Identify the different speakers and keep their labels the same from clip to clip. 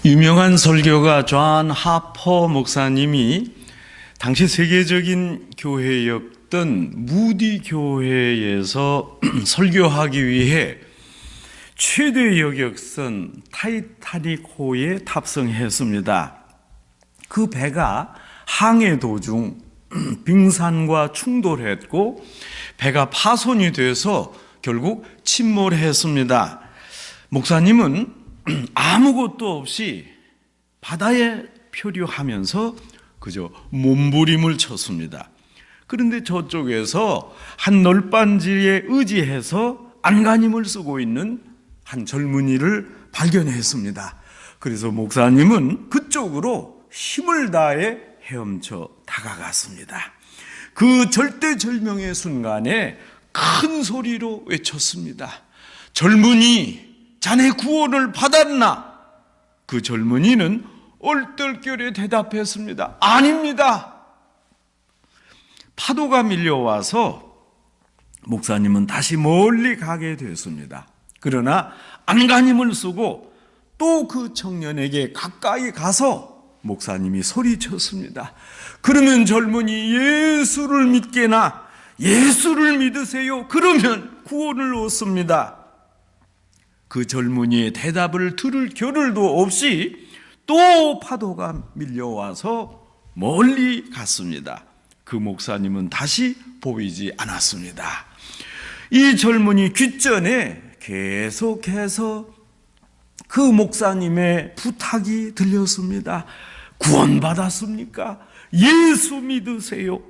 Speaker 1: 유명한 설교가 존 하퍼 목사님이 당시 세계적인 교회였던 무디 교회에서 설교하기 위해 최대 여객선 타이타닉호에 탑승했습니다. 그 배가 항해 도중 빙산과 충돌했고 배가 파손이 돼서 결국 침몰했습니다. 목사님은 아무것도 없이 바다에 표류하면서 그저 몸부림을 쳤습니다. 그런데 저쪽에서 한 널빤지에 의지해서 안간힘을 쓰고 있는 한 젊은이를 발견했습니다. 그래서 목사님은 그쪽으로 힘을 다해 헤엄쳐 다가갔습니다. 그 절대절명의 순간에 큰 소리로 외쳤습니다. 젊은이, 자네 구원을 받았나? 그 젊은이는 얼떨결에 대답했습니다. 아닙니다. 파도가 밀려와서 목사님은 다시 멀리 가게 됐습니다. 그러나 안간힘을 쓰고 또 그 청년에게 가까이 가서 목사님이 소리쳤습니다. 그러면 젊은이, 예수를 믿게나, 예수를 믿으세요. 그러면 구원을 얻습니다. 그 젊은이의 대답을 들을 겨를도 없이 또 파도가 밀려와서 멀리 갔습니다. 그 목사님은 다시 보이지 않았습니다. 이 젊은이 귓전에 계속해서 그 목사님의 부탁이 들렸습니다. 구원받았습니까? 예수 믿으세요.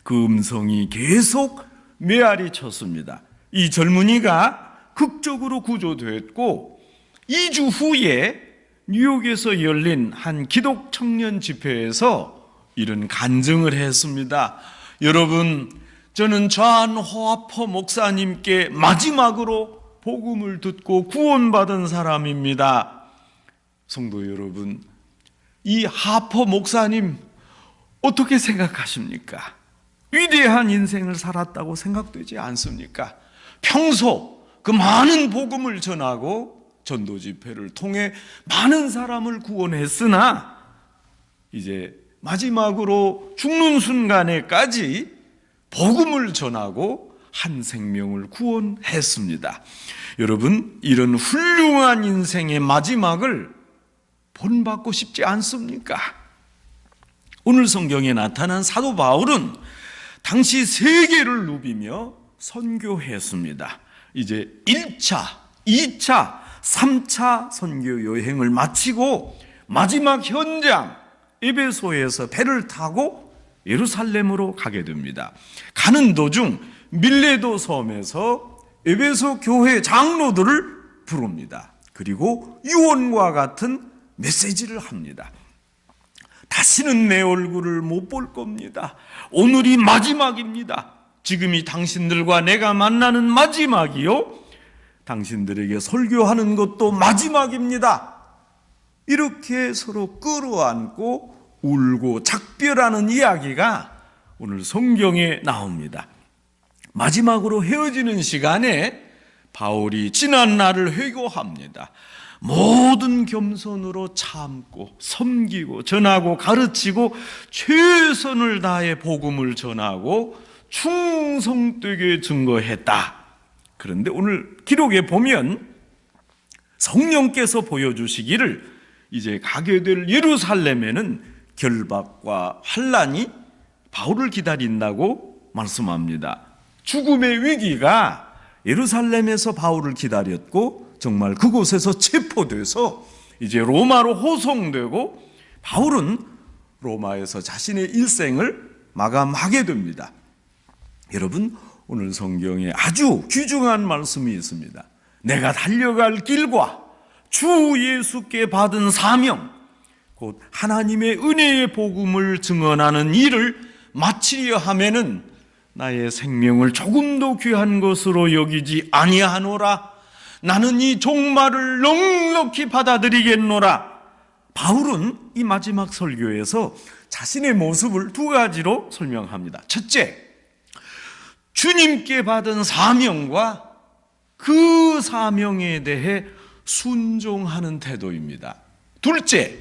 Speaker 1: 그 음성이 계속 메아리 쳤습니다. 이 젊은이가 극적으로 구조됐고 2주 후에 뉴욕에서 열린 한 기독 청년 집회에서 이런 간증을 했습니다. 여러분, 저는 존 하퍼 목사님께 마지막으로 복음을 듣고 구원받은 사람입니다. 성도 여러분, 이 하퍼 목사님 어떻게 생각하십니까? 위대한 인생을 살았다고 생각되지 않습니까? 평소 그 많은 복음을 전하고 전도 집회를 통해 많은 사람을 구원했으나 이제 마지막으로 죽는 순간에까지 복음을 전하고 한 생명을 구원했습니다. 여러분, 이런 훌륭한 인생의 마지막을 본받고 싶지 않습니까? 오늘 성경에 나타난 사도 바울은 당시 세계를 누비며 선교했습니다. 이제 1차, 2차, 3차 선교 여행을 마치고 마지막 현장 에베소에서 배를 타고 예루살렘으로 가게 됩니다. 가는 도중 밀레도 섬에서 에베소 교회 장로들을 부릅니다. 그리고 유언과 같은 메시지를 합니다. 다시는 내 얼굴을 못 볼 겁니다. 오늘이 마지막입니다. 지금이 당신들과 내가 만나는 마지막이요, 당신들에게 설교하는 것도 마지막입니다. 이렇게 서로 끌어안고 울고 작별하는 이야기가 오늘 성경에 나옵니다. 마지막으로 헤어지는 시간에 바울이 지난 날을 회고합니다. 모든 겸손으로 참고 섬기고 전하고 가르치고 최선을 다해 복음을 전하고 충성되게 증거했다. 그런데 오늘 기록에 보면 성령께서 보여주시기를 이제 가게 될 예루살렘에는 결박과 환난이 바울을 기다린다고 말씀합니다. 죽음의 위기가 예루살렘에서 바울을 기다렸고 정말 그곳에서 체포돼서 이제 로마로 호송되고 바울은 로마에서 자신의 일생을 마감하게 됩니다. 여러분, 오늘 성경에 아주 귀중한 말씀이 있습니다. 내가 달려갈 길과 주 예수께 받은 사명, 곧 하나님의 은혜의 복음을 증언하는 일을 마치려 하면은 나의 생명을 조금도 귀한 것으로 여기지 아니하노라. 나는 이 종말을 넉넉히 받아들이겠노라. 바울은 이 마지막 설교에서 자신의 모습을 두 가지로 설명합니다. 첫째, 주님께 받은 사명과 그 사명에 대해 순종하는 태도입니다. 둘째,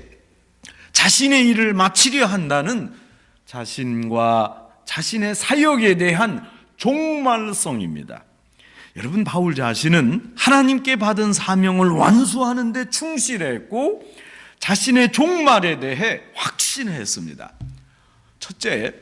Speaker 1: 자신의 일을 마치려 한다는 자신과 자신의 사역에 대한 종말성입니다. 여러분, 바울 자신은 하나님께 받은 사명을 완수하는 데 충실했고 자신의 종말에 대해 확신했습니다. 첫째,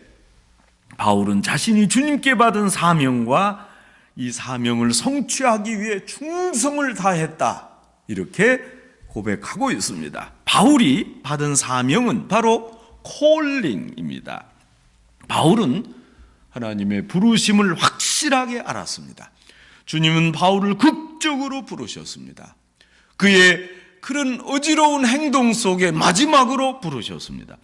Speaker 1: 바울은 자신이 주님께 받은 사명과 이 사명을 성취하기 위해 충성을 다했다, 이렇게 고백하고 있습니다. 바울이 받은 사명은 바로 콜링입니다. 바울은 하나님의 부르심을 확실하게 알았습니다. 주님은 바울을 극적으로 부르셨습니다. 그의 그런 어지러운 행동 속에 마지막으로 부르셨습니다.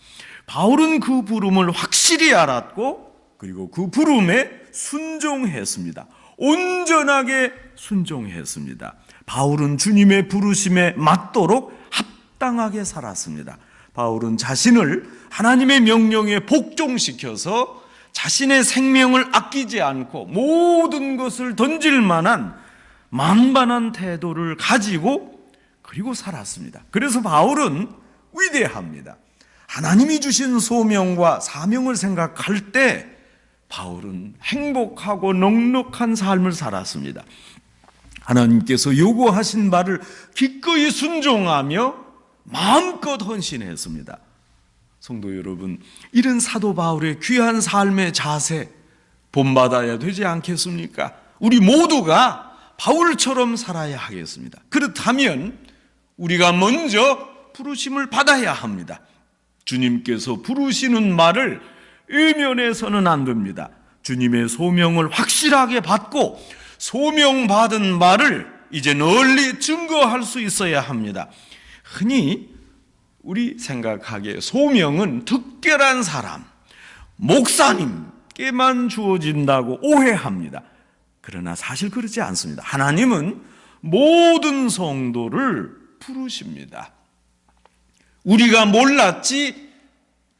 Speaker 1: 바울은 그 부름을 확실히 알았고 그리고 그 부름에 순종했습니다. 온전하게 순종했습니다. 바울은 주님의 부르심에 맞도록 합당하게 살았습니다. 바울은 자신을 하나님의 명령에 복종시켜서 자신의 생명을 아끼지 않고 모든 것을 던질 만한 만반한 태도를 가지고 그리고 살았습니다. 그래서 바울은 위대합니다. 하나님이 주신 소명과 사명을 생각할 때 바울은 행복하고 넉넉한 삶을 살았습니다. 하나님께서 요구하신 바를 기꺼이 순종하며 마음껏 헌신했습니다. 성도 여러분, 이런 사도 바울의 귀한 삶의 자세 본받아야 되지 않겠습니까? 우리 모두가 바울처럼 살아야 하겠습니다. 그렇다면 우리가 먼저 부르심을 받아야 합니다. 주님께서 부르시는 말을 외면해서는 안 됩니다. 주님의 소명을 확실하게 받고 소명받은 말을 이제 널리 증거할 수 있어야 합니다. 흔히 우리 생각하기에 소명은 특별한 사람, 목사님께만 주어진다고 오해합니다. 그러나 사실 그렇지 않습니다. 하나님은 모든 성도를 부르십니다. 우리가 몰랐지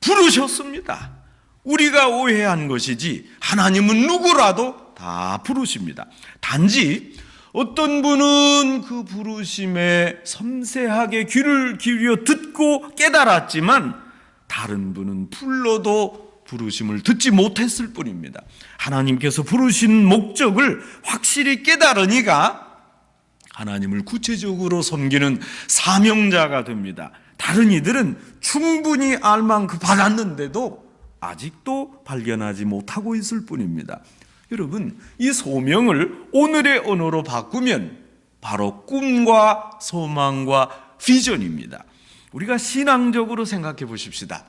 Speaker 1: 부르셨습니다. 우리가 오해한 것이지 하나님은 누구라도 다 부르십니다. 단지 어떤 분은 그 부르심에 섬세하게 귀를 기울여 듣고 깨달았지만 다른 분은 불러도 부르심을 듣지 못했을 뿐입니다. 하나님께서 부르신 목적을 확실히 깨달으니까 하나님을 구체적으로 섬기는 사명자가 됩니다. 다른 이들은 충분히 알 만큼 받았는데도 아직도 발견하지 못하고 있을 뿐입니다. 여러분, 이 소명을 오늘의 언어로 바꾸면 바로 꿈과 소망과 비전입니다. 우리가 신앙적으로 생각해 보십시다.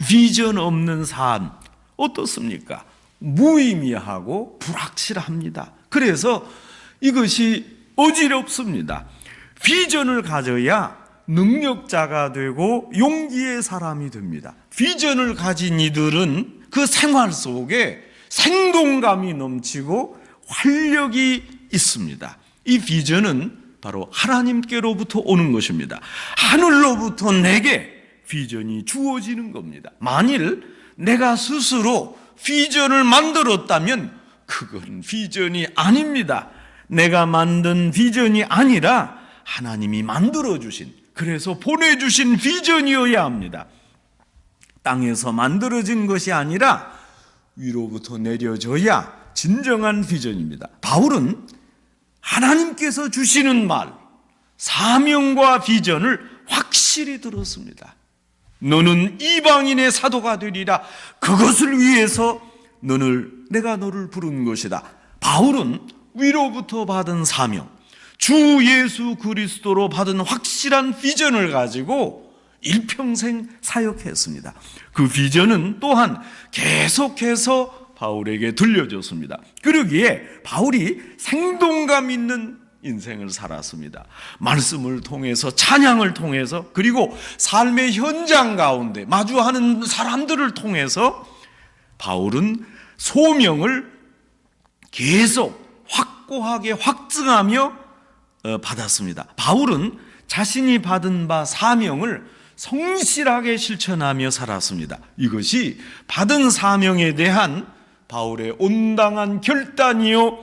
Speaker 1: 비전 없는 삶 어떻습니까? 무의미하고 불확실합니다. 그래서 이것이 어지럽습니다. 비전을 가져야 능력자가 되고 용기의 사람이 됩니다. 비전을 가진 이들은 그 생활 속에 생동감이 넘치고 활력이 있습니다. 이 비전은 바로 하나님께로부터 오는 것입니다. 하늘로부터 내게 비전이 주어지는 겁니다. 만일 내가 스스로 비전을 만들었다면 그건 비전이 아닙니다. 내가 만든 비전이 아니라 하나님이 만들어주신, 그래서 보내주신 비전이어야 합니다. 땅에서 만들어진 것이 아니라 위로부터 내려져야 진정한 비전입니다. 바울은 하나님께서 주시는 말, 사명과 비전을 확실히 들었습니다. 너는 이방인의 사도가 되리라. 그것을 위해서 내가 너를 부른 것이다. 바울은 위로부터 받은 사명, 주 예수 그리스도로 받은 확실한 비전을 가지고 일평생 사역했습니다. 그 비전은 또한 계속해서 바울에게 들려줬습니다. 그러기에 바울이 생동감 있는 인생을 살았습니다. 말씀을 통해서, 찬양을 통해서, 그리고 삶의 현장 가운데 마주하는 사람들을 통해서 바울은 소명을 계속 확고하게 확증하며 받았습니다. 바울은 자신이 받은 바 사명을 성실하게 실천하며 살았습니다. 이것이 받은 사명에 대한 바울의 온당한 결단이요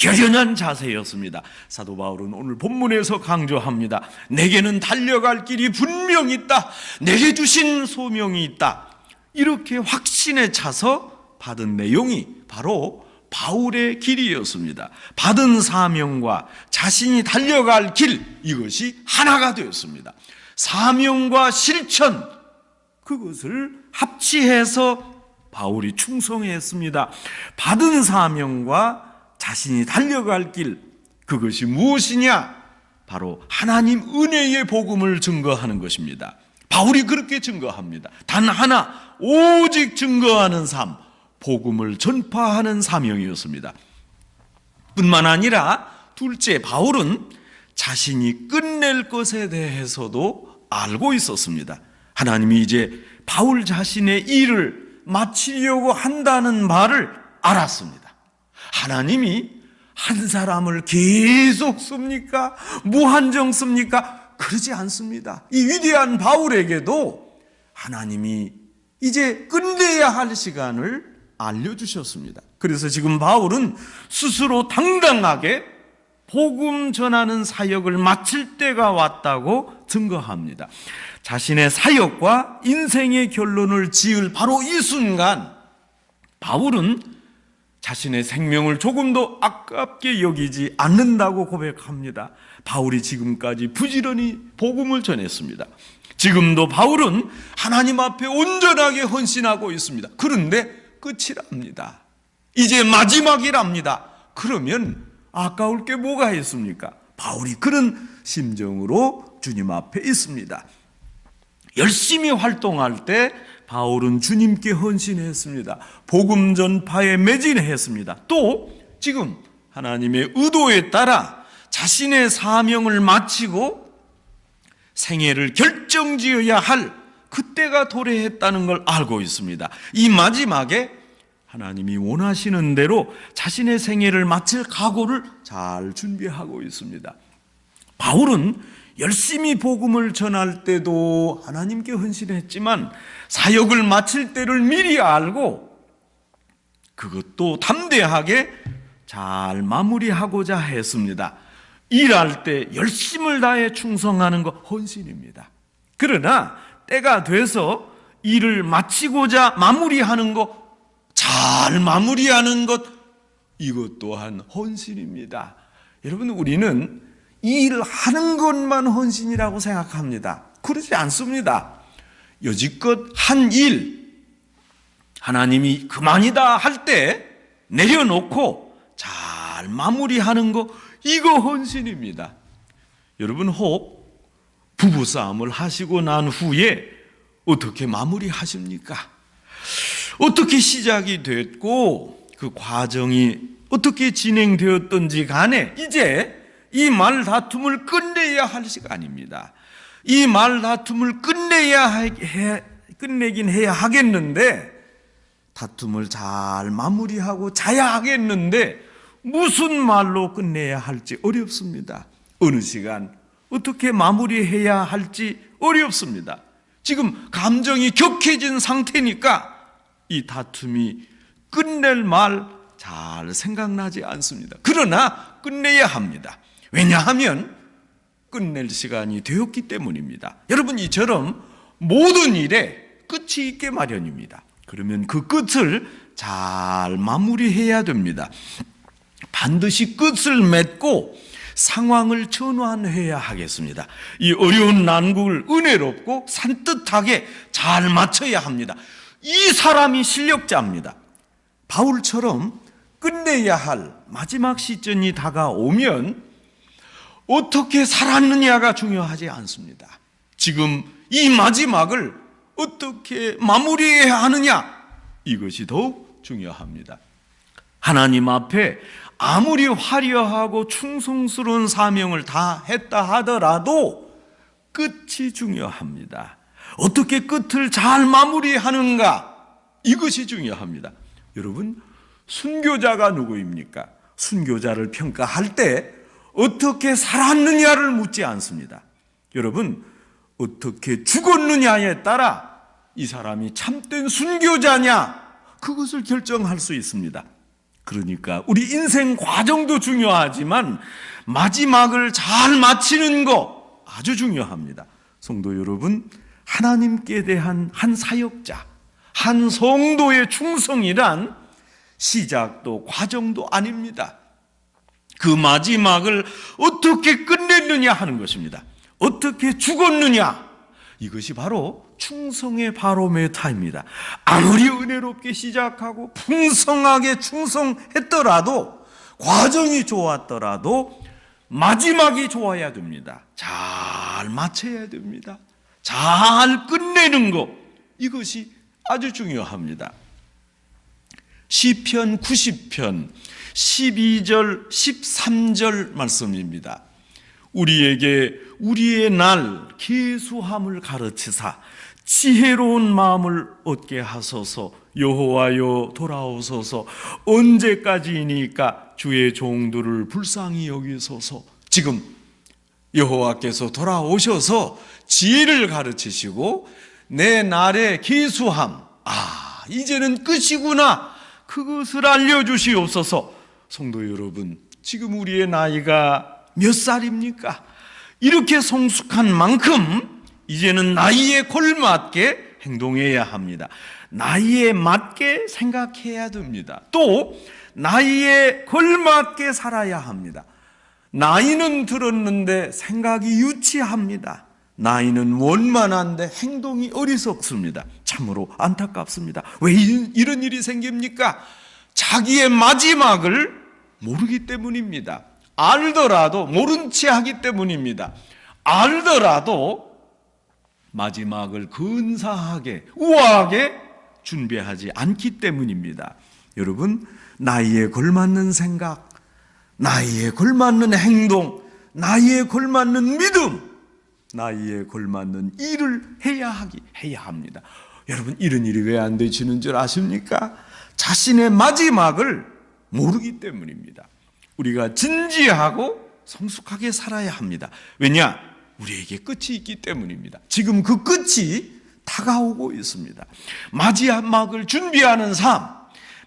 Speaker 1: 결연한 자세였습니다. 사도 바울은 오늘 본문에서 강조합니다. 내게는 달려갈 길이 분명히 있다. 내게 주신 소명이 있다. 이렇게 확신에 차서 받은 내용이 바로 바울의 길이었습니다. 받은 사명과 자신이 달려갈 길, 이것이 하나가 되었습니다. 사명과 실천, 그것을 합치해서 바울이 충성했습니다. 받은 사명과 자신이 달려갈 길, 그것이 무엇이냐? 바로 하나님 은혜의 복음을 증거하는 것입니다. 바울이 그렇게 증거합니다. 단 하나, 오직 증거하는 삶, 복음을 전파하는 사명이었습니다. 뿐만 아니라 둘째, 바울은 자신이 끝낼 것에 대해서도 알고 있었습니다. 하나님이 이제 바울 자신의 일을 마치려고 한다는 말을 알았습니다. 하나님이 한 사람을 계속 씁니까? 무한정 씁니까? 그러지 않습니다. 이 위대한 바울에게도 하나님이 이제 끝내야 할 시간을 알려주셨습니다. 그래서 지금 바울은 스스로 당당하게 복음 전하는 사역을 마칠 때가 왔다고 증거합니다. 자신의 사역과 인생의 결론을 지을 바로 이 순간, 바울은 자신의 생명을 조금도 아깝게 여기지 않는다고 고백합니다. 바울이 지금까지 부지런히 복음을 전했습니다. 지금도 바울은 하나님 앞에 온전하게 헌신하고 있습니다. 그런데 끝이랍니다. 이제 마지막이랍니다. 그러면 아까울 게 뭐가 있습니까? 바울이 그런 심정으로 주님 앞에 있습니다. 열심히 활동할 때 바울은 주님께 헌신했습니다. 복음 전파에 매진했습니다. 또 지금 하나님의 의도에 따라 자신의 사명을 마치고 생애를 결정지어야 할 그때가 도래했다는 걸 알고 있습니다. 이 마지막에 하나님이 원하시는 대로 자신의 생애를 마칠 각오를 잘 준비하고 있습니다. 바울은 열심히 복음을 전할 때도 하나님께 헌신했지만 사역을 마칠 때를 미리 알고 그것도 담대하게 잘 마무리하고자 했습니다. 일할 때 열심을 다해 충성하는 것 헌신입니다. 그러나 때가 돼서 일을 마치고자 마무리하는 것, 잘 마무리하는 것, 이것 또한 헌신입니다. 여러분, 우리는 일하는 것만 헌신이라고 생각합니다. 그러지 않습니다. 여지껏 한 일, 하나님이 그만이다 할 때 내려놓고 잘 마무리하는 것, 이거 헌신입니다. 여러분, 혹 부부싸움을 하시고 난 후에 어떻게 마무리하십니까? 어떻게 시작이 됐고 그 과정이 어떻게 진행되었던지 간에 이제 이 말다툼을 끝내야 할 시간입니다. 이 말다툼을 끝내긴 해야 하겠는데, 다툼을 잘 마무리하고 자야 하겠는데 무슨 말로 끝내야 할지 어렵습니다. 어느 시간 어떻게 마무리해야 할지 어렵습니다. 지금 감정이 격해진 상태니까 이 다툼이 끝낼 말 잘 생각나지 않습니다. 그러나 끝내야 합니다. 왜냐하면 끝낼 시간이 되었기 때문입니다. 여러분, 이처럼 모든 일에 끝이 있게 마련입니다. 그러면 그 끝을 잘 마무리해야 됩니다. 반드시 끝을 맺고 상황을 전환해야 하겠습니다. 이 어려운 난국을 은혜롭고 산뜻하게 잘 맞춰야 합니다. 이 사람이 실력자입니다. 바울처럼 끝내야 할 마지막 시점이 다가오면 어떻게 살았느냐가 중요하지 않습니다. 지금 이 마지막을 어떻게 마무리해야 하느냐, 이것이 더욱 중요합니다. 하나님 앞에 아무리 화려하고 충성스러운 사명을 다 했다 하더라도 끝이 중요합니다. 어떻게 끝을 잘 마무리하는가, 이것이 중요합니다. 여러분, 순교자가 누구입니까? 순교자를 평가할 때 어떻게 살았느냐를 묻지 않습니다. 여러분, 어떻게 죽었느냐에 따라 이 사람이 참된 순교자냐, 그것을 결정할 수 있습니다. 그러니까 우리 인생 과정도 중요하지만 마지막을 잘 마치는 거 아주 중요합니다. 성도 여러분, 하나님께 대한 한 사역자, 한 성도의 충성이란 시작도 과정도 아닙니다. 그 마지막을 어떻게 끝냈느냐 하는 것입니다. 어떻게 죽었느냐, 이것이 바로 충성의 바로메타입니다. 아무리 은혜롭게 시작하고 풍성하게 충성했더라도, 과정이 좋았더라도 마지막이 좋아야 됩니다. 잘 마쳐야 됩니다. 잘 끝내는 것, 이것이 아주 중요합니다. 시편 90편 12절 13절 말씀입니다. 우리에게 우리의 날 계수함을 가르치사 지혜로운 마음을 얻게 하소서. 여호와여 돌아오소서. 언제까지이니까 주의 종들을 불쌍히 여기소서. 지금 여호와께서 돌아오셔서 지혜를 가르치시고 내 날의 계수함, 이제는 끝이구나, 그것을 알려주시옵소서. 성도 여러분, 지금 우리의 나이가 몇 살입니까? 이렇게 성숙한 만큼 이제는 나이에 걸맞게 행동해야 합니다. 나이에 맞게 생각해야 됩니다. 또 나이에 걸맞게 살아야 합니다. 나이는 들었는데 생각이 유치합니다. 나이는 원만한데 행동이 어리석습니다. 참으로 안타깝습니다. 왜 이런 일이 생깁니까? 자기의 마지막을 모르기 때문입니다. 알더라도 모른 채 하기 때문입니다. 알더라도 마지막을 근사하게, 우아하게 준비하지 않기 때문입니다. 여러분, 나이에 걸맞는 생각, 나이에 걸맞는 행동, 나이에 걸맞는 믿음, 나이에 걸맞는 일을 해야 합니다. 여러분, 이런 일이 왜 안 되시는 줄 아십니까? 자신의 마지막을 모르기 때문입니다. 우리가 진지하고 성숙하게 살아야 합니다. 왜냐? 우리에게 끝이 있기 때문입니다. 지금 그 끝이 다가오고 있습니다. 마지막을 준비하는 삶,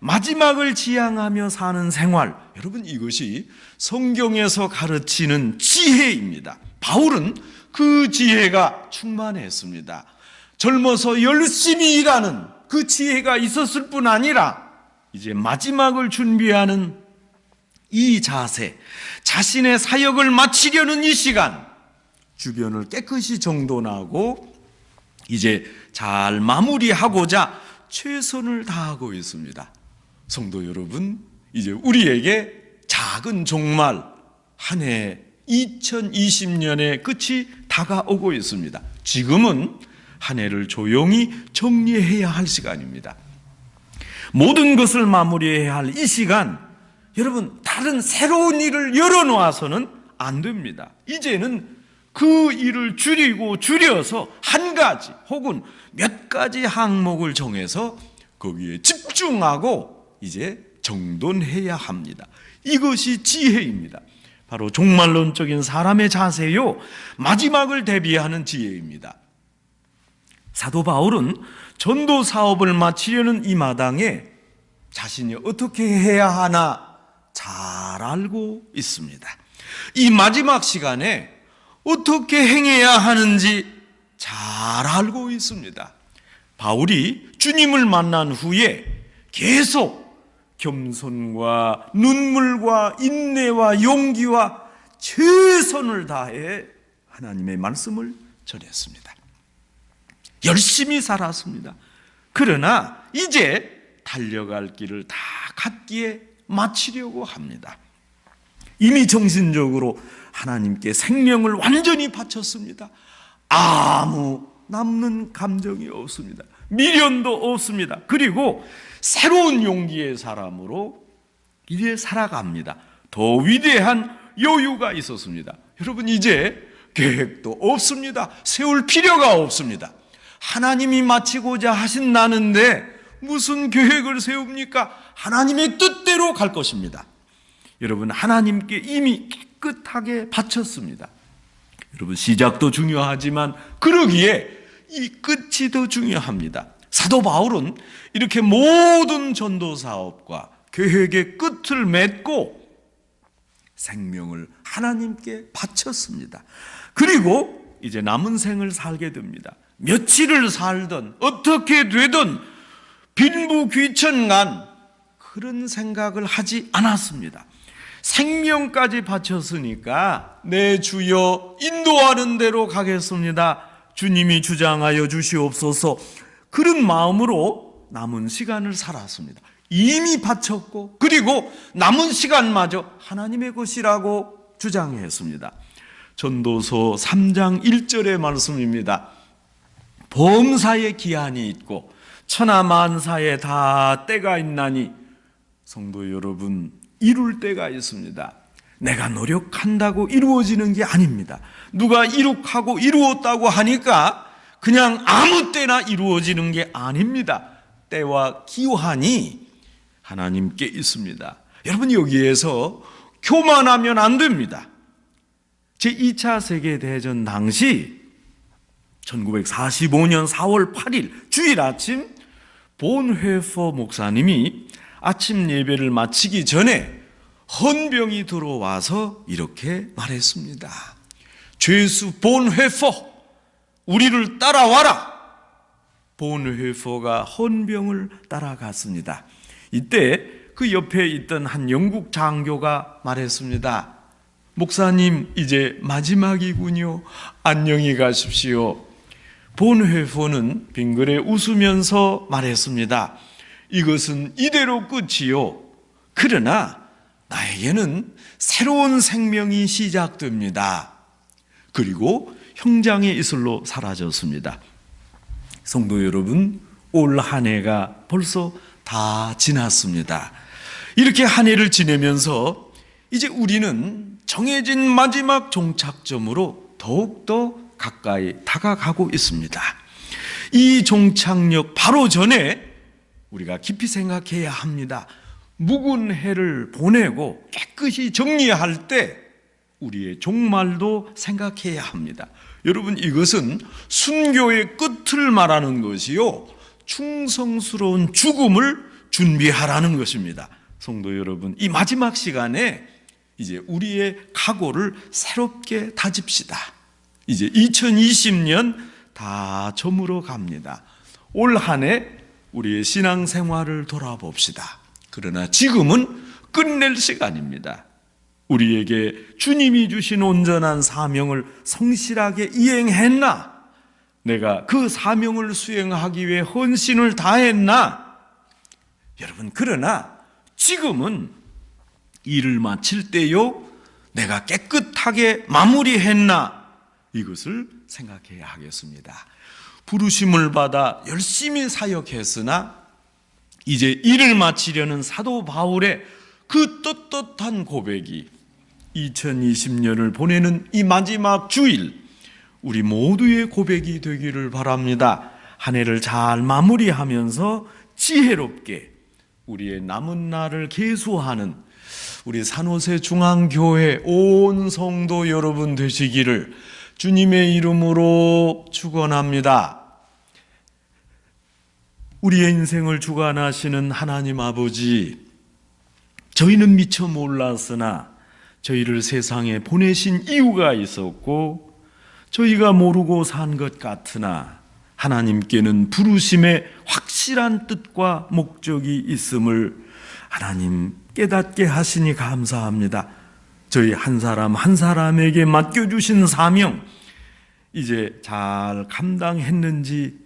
Speaker 1: 마지막을 지향하며 사는 생활, 여러분, 이것이 성경에서 가르치는 지혜입니다. 바울은 그 지혜가 충만했습니다. 젊어서 열심히 일하는 그 지혜가 있었을 뿐 아니라 이제 마지막을 준비하는 이 자세, 자신의 사역을 마치려는 이 시간, 주변을 깨끗이 정돈하고 이제 잘 마무리하고자 최선을 다하고 있습니다. 성도 여러분, 이제 우리에게 작은 종말 한 해 2020년의 끝이 다가오고 있습니다. 지금은 한 해를 조용히 정리해야 할 시간입니다. 모든 것을 마무리해야 할 이 시간, 여러분, 다른 새로운 일을 열어놓아서는 안 됩니다. 이제는 그 일을 줄여서 한 가지 혹은 몇 가지 항목을 정해서 거기에 집중하고 이제 정돈해야 합니다. 이것이 지혜입니다. 바로 종말론적인 사람의 자세요, 마지막을 대비하는 지혜입니다. 사도 바울은 전도 사업을 마치려는 이 마당에 자신이 어떻게 해야 하나 잘 알고 있습니다. 이 마지막 시간에 어떻게 행해야 하는지 잘 알고 있습니다. 바울이 주님을 만난 후에 계속 겸손과 눈물과 인내와 용기와 최선을 다해 하나님의 말씀을 전했습니다. 열심히 살았습니다. 그러나 이제 달려갈 길을 다 갓기에 마치려고 합니다. 이미 정신적으로 하나님께 생명을 완전히 바쳤습니다. 아무 남는 감정이 없습니다. 미련도 없습니다. 그리고 새로운 용기의 사람으로 이제 살아갑니다. 더 위대한 여유가 있었습니다. 여러분, 이제 계획도 없습니다. 세울 필요가 없습니다. 하나님이 마치고자 하신다는데 무슨 계획을 세웁니까? 하나님의 뜻대로 갈 것입니다. 여러분, 하나님께 이미 깨끗하게 바쳤습니다. 여러분, 시작도 중요하지만 그러기에 이 끝이 더 중요합니다. 사도 바울은 이렇게 모든 전도 사업과 계획의 끝을 맺고 생명을 하나님께 바쳤습니다. 그리고 이제 남은 생을 살게 됩니다. 며칠을 살든 어떻게 되든 빈부귀천간 그런 생각을 하지 않았습니다. 생명까지 바쳤으니까 내 주여 인도하는 대로 가겠습니다. 주님이 주장하여 주시옵소서. 그런 마음으로 남은 시간을 살았습니다. 이미 바쳤고 그리고 남은 시간마저 하나님의 것이라고 주장했습니다. 전도서 3장 1절의 말씀입니다. 범사에 기한이 있고 천하만사에 다 때가 있나니, 성도 여러분, 이룰 때가 있습니다. 내가 노력한다고 이루어지는 게 아닙니다. 누가 이룩하고 이루었다고 하니까 그냥 아무 때나 이루어지는 게 아닙니다. 때와 기한이 하나님께 있습니다. 여러분, 여기에서 교만하면 안 됩니다. 제2차 세계대전 당시 1945년 4월 8일 주일 아침 본회퍼 목사님이 아침 예배를 마치기 전에 헌병이 들어와서 이렇게 말했습니다. 죄수 본회퍼, 우리를 따라와라. 본회퍼가 헌병을 따라갔습니다. 이때 그 옆에 있던 한 영국 장교가 말했습니다. 목사님, 이제 마지막이군요. 안녕히 가십시오. 본회퍼는 빙그레 웃으면서 말했습니다. 이것은 이대로 끝이요. 그러나 나에게는 새로운 생명이 시작됩니다. 그리고 형장의 이슬로 사라졌습니다. 성도 여러분, 올 한 해가 벌써 다 지났습니다. 이렇게 한 해를 지내면서 이제 우리는 정해진 마지막 종착점으로 더욱더 가까이 다가가고 있습니다. 이 종착역 바로 전에 우리가 깊이 생각해야 합니다. 묵은 해를 보내고 깨끗이 정리할 때 우리의 종말도 생각해야 합니다. 여러분, 이것은 순교의 끝을 말하는 것이요, 충성스러운 죽음을 준비하라는 것입니다. 성도 여러분, 이 마지막 시간에 이제 우리의 각오를 새롭게 다집시다. 이제 2020년 다 저물어 갑니다. 올 한 해 우리의 신앙생활을 돌아봅시다. 그러나 지금은 끝낼 시간입니다. 우리에게 주님이 주신 온전한 사명을 성실하게 이행했나? 내가 그 사명을 수행하기 위해 헌신을 다했나? 여러분, 그러나 지금은 일을 마칠 때요, 내가 깨끗하게 마무리했나? 이것을 생각해야 하겠습니다. 부르심을 받아 열심히 사역했으나 이제 일을 마치려는 사도 바울의 그 떳떳한 고백이 2020년을 보내는 이 마지막 주일, 우리 모두의 고백이 되기를 바랍니다. 한 해를 잘 마무리하면서 지혜롭게 우리의 남은 날을 계수하는 우리 산호세 중앙교회 온 성도 여러분 되시기를 주님의 이름으로 축원합니다. 우리의 인생을 주관하시는 하나님 아버지, 저희는 미처 몰랐으나 저희를 세상에 보내신 이유가 있었고 저희가 모르고 산 것 같으나 하나님께는 부르심의 확실한 뜻과 목적이 있음을 하나님 깨닫게 하시니 감사합니다. 저희 한 사람 한 사람에게 맡겨주신 사명, 이제 잘 감당했는지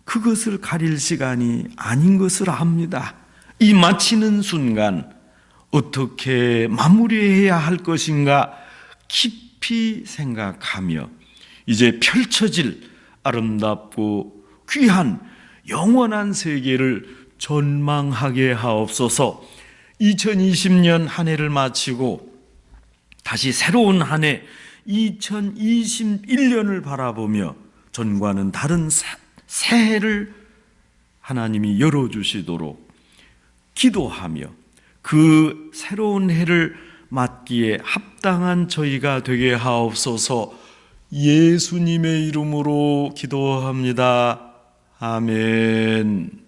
Speaker 1: 그것을 가릴 시간이 아닌 것을 압니다. 이 마치는 순간 어떻게 마무리해야 할 것인가 깊이 생각하며 이제 펼쳐질 아름답고 귀한 영원한 세계를 전망하게 하옵소서. 2020년 한 해를 마치고 다시 새로운 한 해 2021년을 바라보며 전과는 다른 새해를 하나님이 열어주시도록 기도하며 그 새로운 해를 맞기에 합당한 저희가 되게 하옵소서. 예수님의 이름으로 기도합니다. 아멘.